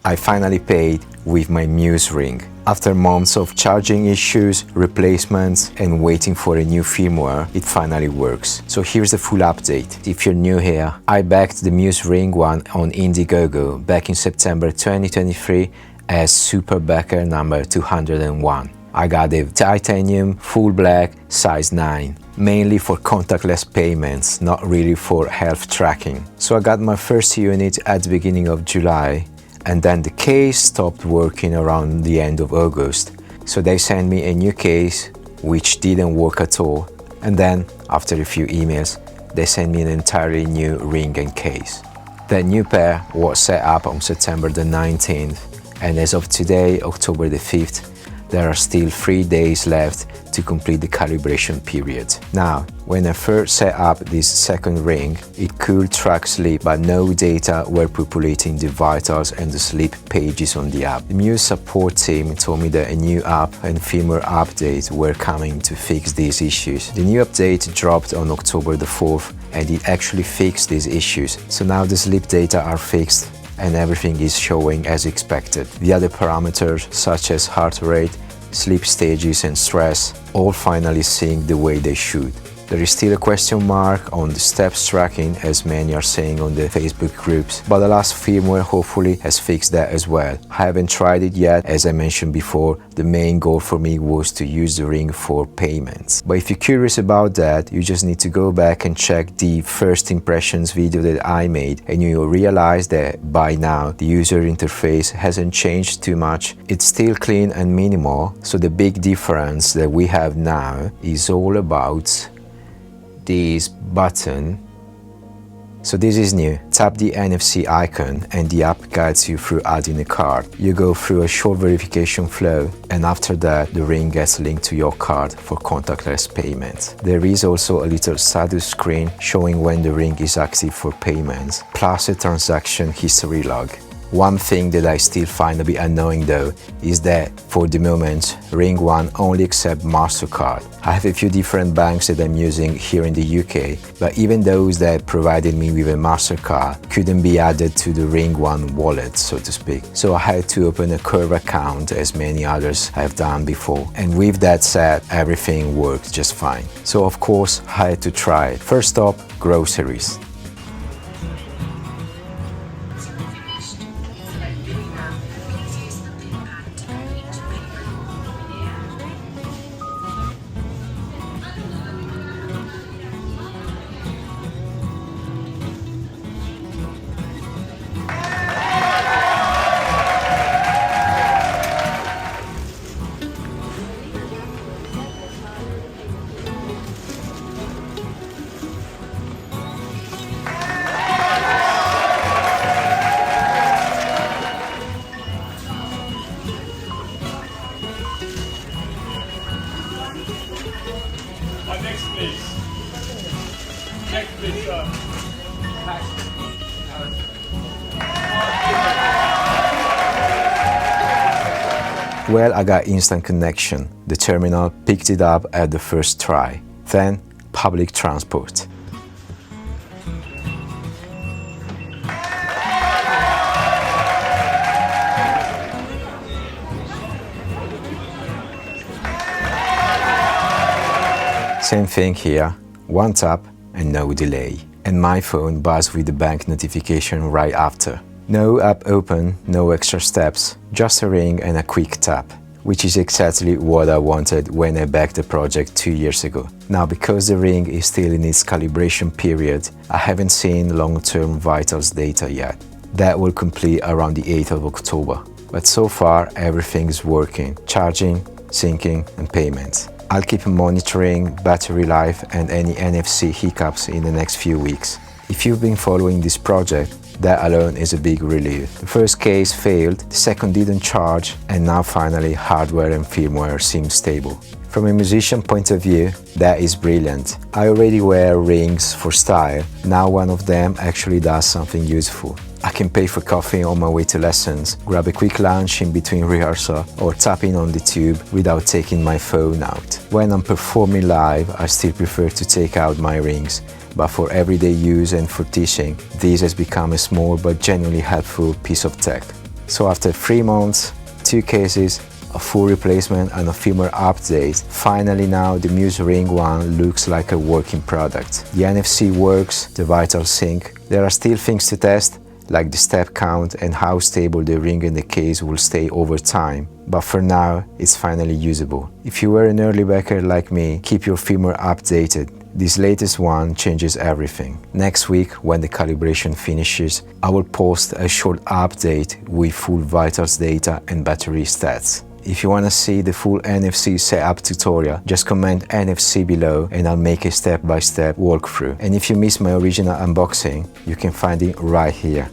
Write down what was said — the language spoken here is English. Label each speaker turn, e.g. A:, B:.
A: I finally paid with my Muse Ring. After months of charging issues, replacements, and waiting for a new firmware, it finally works. So here's the full update. If you're new here, I backed the Muse Ring One on Indiegogo back in September 2023 as Super Backer number 201. I got a titanium, full black, size 9. Mainly for contactless payments, not really for health tracking. So I got my first unit at the beginning of July, and then the case stopped working around the end of August. So they sent me a new case, which didn't work at all. And then, after a few emails, they sent me an entirely new ring and case. The new pair was set up on September the 19th, and as of today, October the 5th, there are still 3 days left to complete the calibration period. Now, when I first set up this second ring, it could track sleep, but no data were populating the vitals and the sleep pages on the app. The Muse support team told me that a new app and firmware update were coming to fix these issues. The new update dropped on October the 4th, and it actually fixed these issues. So now the sleep data are fixed, and everything is showing as expected. The other parameters such as heart rate, sleep stages and stress all finally sync the way they should. There is still a question mark on the steps tracking, as many are saying on the Facebook groups, but the last firmware hopefully has fixed that as well. I haven't tried it yet. As I mentioned before, the main goal for me was to use the ring for payments. But if you're curious about that, you just need to go back and check the first impressions video that I made, and you'll realize that by now the user interface hasn't changed too much. It's still clean and minimal, so the big difference that we have now is all about this button. So this is new. Tap the NFC icon and the app guides you through adding a card. You go through a short verification flow, and after that the ring gets linked to your card for contactless payments. There is also a little status screen showing when the ring is active for payments, plus a transaction history log. One thing that I still find a bit annoying though is that for the moment Ring One only accepts MasterCard. I have a few different banks that I'm using here in the UK, but even those that provided me with a MasterCard couldn't be added to the Ring One wallet, so to speak. So I had to open a Curve account, as many others have done before. And with that said, everything worked just fine. So of course I had to try it. First stop, groceries.
B: Next, please. Next, please.
A: Well, I got instant connection. The terminal picked it up at the first try. Then, public transport. Same thing here, one tap and no delay. And my phone buzzed with the bank notification right after. No app open, no extra steps, just a ring and a quick tap, which is exactly what I wanted when I backed the project 2 years ago. Now, because the ring is still in its calibration period, I haven't seen long-term vitals data yet. That will complete around the 8th of October. But so far, everything's working, charging, syncing and payments. I'll keep monitoring battery life and any NFC hiccups in the next few weeks. If you've been following this project, that alone is a big relief. The first case failed, the second didn't charge, and now finally hardware and firmware seem stable. From a musician point of view, that is brilliant. I already wear rings for style, now one of them actually does something useful. I can pay for coffee on my way to lessons, grab a quick lunch in between rehearsal, or tapping on the tube without taking my phone out. When I'm performing live, I still prefer to take out my rings, but for everyday use and for teaching, this has become a small but genuinely helpful piece of tech. So after 3 months, 2 cases, a full replacement and a firmware update, finally now the Muse Ring One looks like a working product. The NFC works, the vital sync. There are still things to test, like the step count and how stable the ring in the case will stay over time. But for now, it's finally usable. If you were an early backer like me, keep your firmware updated. This latest one changes everything. Next week, when the calibration finishes, I will post a short update with full vitals data and battery stats. If you want to see the full NFC setup tutorial, just comment NFC below and I'll make a step-by-step walkthrough. And if you missed my original unboxing, you can find it right here.